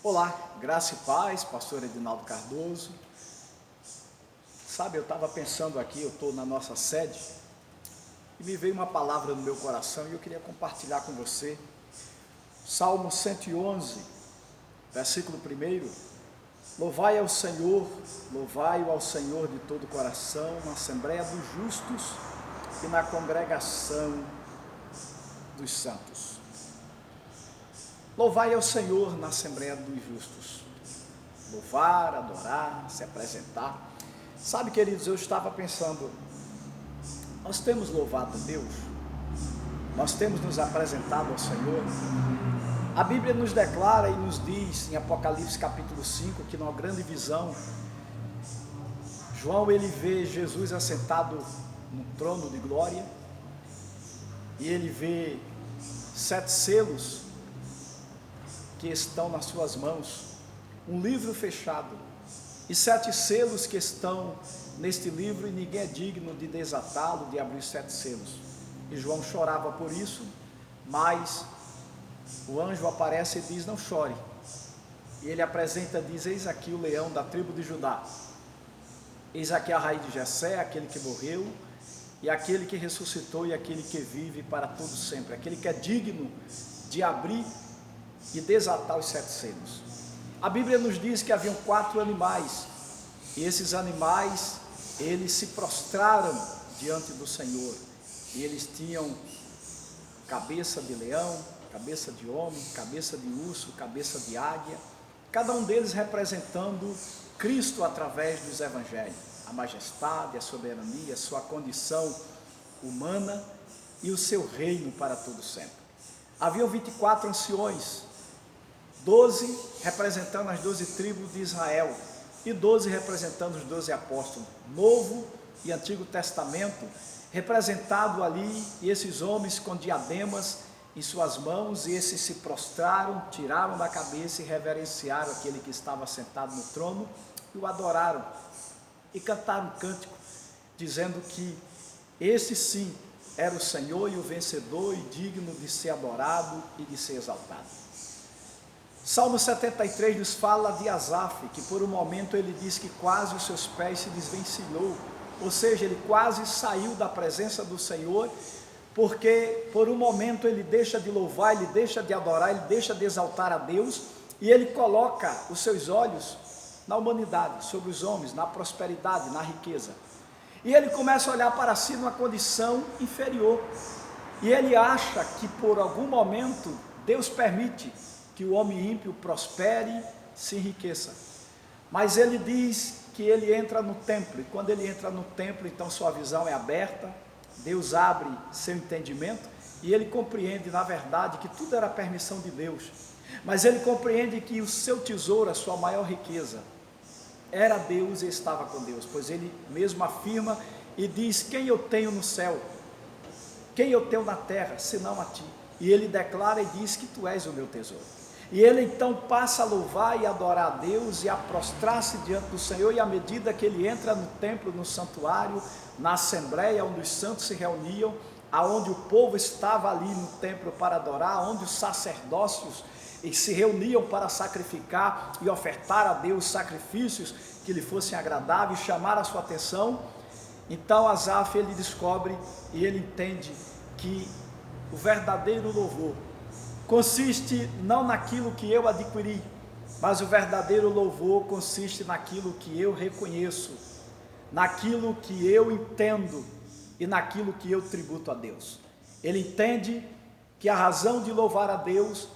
Olá, graça e paz, pastor Edinaldo Cardoso. Sabe, eu estava pensando aqui, eu estou na nossa sede, e me veio uma palavra no meu coração e eu queria compartilhar com você. Salmo 111, versículo 1. Louvai ao Senhor, louvai-o ao Senhor de todo o coração, na Assembleia dos Justos e na congregação dos santos. Louvai ao Senhor na Assembleia dos Justos. Louvar, adorar, se apresentar. Sabe, queridos, eu estava pensando, nós temos louvado a Deus, nós temos nos apresentado ao Senhor. A Bíblia nos declara e nos diz em Apocalipse capítulo 5, que numa grande visão, João ele vê Jesus assentado no trono de glória, e ele vê 7 selos que estão nas suas mãos, um livro fechado, e 7 selos que estão neste livro, e ninguém é digno de desatá-lo, de abrir 7 selos. E João chorava por isso, mas o anjo aparece e diz: não chore. E ele apresenta, diz: eis aqui o leão da tribo de Judá, eis aqui a raiz de Jessé, aquele que morreu, e aquele que ressuscitou, e aquele que vive para todo sempre, aquele que é digno de abrir e desatar os 7 selos. A Bíblia nos diz que haviam 4 animais, e esses animais, eles se prostraram diante do Senhor, e eles tinham cabeça de leão, cabeça de homem, cabeça de urso, cabeça de águia, cada um deles representando Cristo através dos evangelhos, a majestade, a soberania, a sua condição humana e o seu reino para todo sempre. Haviam 24 anciões, 12 representando as 12 tribos de Israel e 12 representando os 12 apóstolos, Novo e Antigo Testamento, representado ali, e esses homens com diademas em suas mãos, e esses se prostraram, tiraram da cabeça e reverenciaram aquele que estava sentado no trono, e o adoraram, e cantaram um cântico, dizendo que esse sim era o Senhor e o vencedor, e digno de ser adorado e de ser exaltado. Salmo 73 nos fala de Asaf, que por um momento ele diz que quase os seus pés se desvencilhou, ou seja, ele quase saiu da presença do Senhor, porque por um momento ele deixa de louvar, ele deixa de adorar, ele deixa de exaltar a Deus, e ele coloca os seus olhos na humanidade, sobre os homens, na prosperidade, na riqueza, e ele começa a olhar para si numa condição inferior, e ele acha que por algum momento Deus permite que o homem ímpio prospere, se enriqueça, mas ele diz que ele entra no templo, e quando ele entra no templo, então sua visão é aberta, Deus abre seu entendimento, e ele compreende na verdade que tudo era permissão de Deus, mas ele compreende que o seu tesouro, a sua maior riqueza, era Deus e estava com Deus, pois ele mesmo afirma e diz: quem eu tenho no céu, quem eu tenho na terra, senão a ti? E ele declara e diz que tu és o meu tesouro. E ele então passa a louvar e adorar a Deus e a prostrar-se diante do Senhor, e à medida que ele entra no templo, no santuário, na assembleia onde os santos se reuniam, aonde o povo estava ali no templo para adorar, onde os sacerdócios se reuniam para sacrificar e ofertar a Deus sacrifícios que lhe fossem agradáveis, chamar a sua atenção, então Asaf ele descobre e ele entende que o verdadeiro louvor consiste não naquilo que eu adquiri, mas o verdadeiro louvor consiste naquilo que eu reconheço, naquilo que eu entendo e naquilo que eu tributo a Deus. Ele entende que a razão de louvar a Deus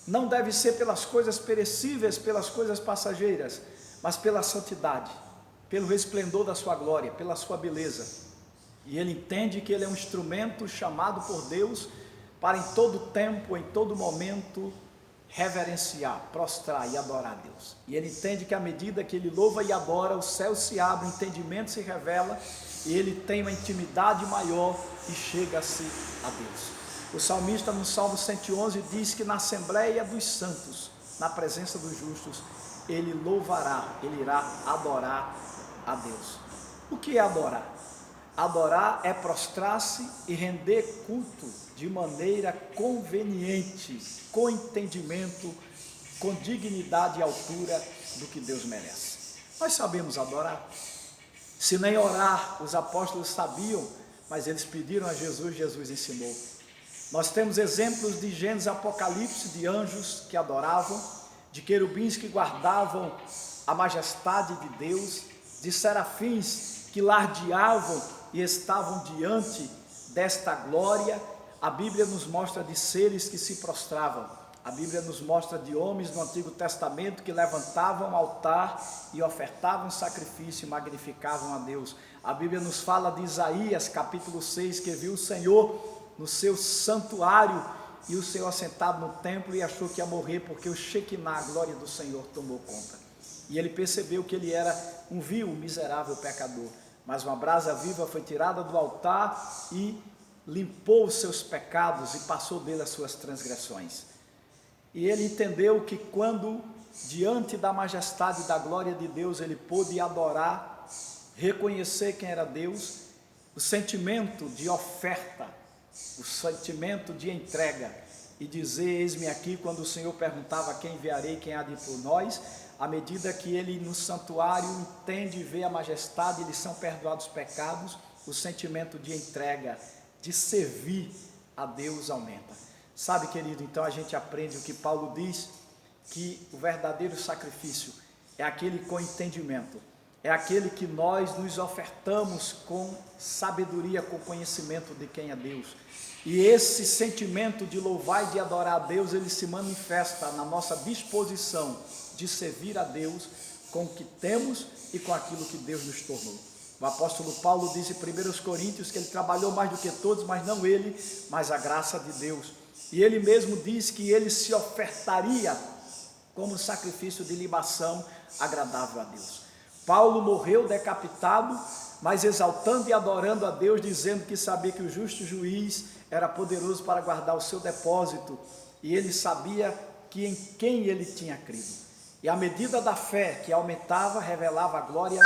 não deve ser pelas coisas perecíveis, pelas coisas passageiras, mas pela santidade, pelo resplendor da sua glória, pela sua beleza. E ele entende que ele é um instrumento chamado por Deus para em todo tempo, em todo momento, reverenciar, prostrar e adorar a Deus. E ele entende que à medida que ele louva e adora, o céu se abre, o entendimento se revela, e ele tem uma intimidade maior e chega-se a Deus. O salmista no Salmo 111 diz que na Assembleia dos Santos, na presença dos justos, ele louvará, ele irá adorar a Deus. O que é adorar? Adorar é prostrar-se e render culto de maneira conveniente, com entendimento com dignidade e altura do que Deus merece. Nós sabemos adorar. Se nem orar os apóstolos sabiam, mas eles pediram a Jesus, Jesus ensinou. Nós temos exemplos de Gênesis e Apocalipse, de anjos que adoravam, de querubins que guardavam a majestade de Deus, de serafins que lardeavam e estavam diante desta glória. A Bíblia nos mostra de seres que se prostravam. A Bíblia nos mostra de homens no Antigo Testamento que levantavam altar e ofertavam sacrifício e magnificavam a Deus. A Bíblia nos fala de Isaías, capítulo 6, que viu o Senhor no seu santuário e o Senhor assentado no templo e achou que ia morrer porque o Shekinah, a glória do Senhor, tomou conta. E ele percebeu que ele era um vil, miserável pecador. Mas uma brasa viva foi tirada do altar e limpou os seus pecados e passou dele as suas transgressões. E ele entendeu que quando, diante da majestade e da glória de Deus, ele pôde adorar, reconhecer quem era Deus, o sentimento de oferta, o sentimento de entrega, e dizer, eis-me aqui, quando o Senhor perguntava quem enviarei, quem há de ir por nós, à medida que ele no santuário entende e vê a majestade, lhe são perdoados os pecados, o sentimento de entrega, de servir a Deus aumenta. Sabe, querido, então a gente aprende o que Paulo diz, que o verdadeiro sacrifício é aquele com entendimento, é aquele que nós nos ofertamos com sabedoria, com conhecimento de quem é Deus. E esse sentimento de louvar e de adorar a Deus, ele se manifesta na nossa disposição de servir a Deus com o que temos e com aquilo que Deus nos tornou. O apóstolo Paulo diz em 1 Coríntios que ele trabalhou mais do que todos, mas não ele, mas a graça de Deus. E ele mesmo diz que ele se ofertaria como sacrifício de libação agradável a Deus. Paulo morreu decapitado, mas exaltando e adorando a Deus, dizendo que sabia que o justo juiz era poderoso para guardar o seu depósito, e ele sabia que em quem ele tinha crido. E à medida da fé que aumentava, revelava a glória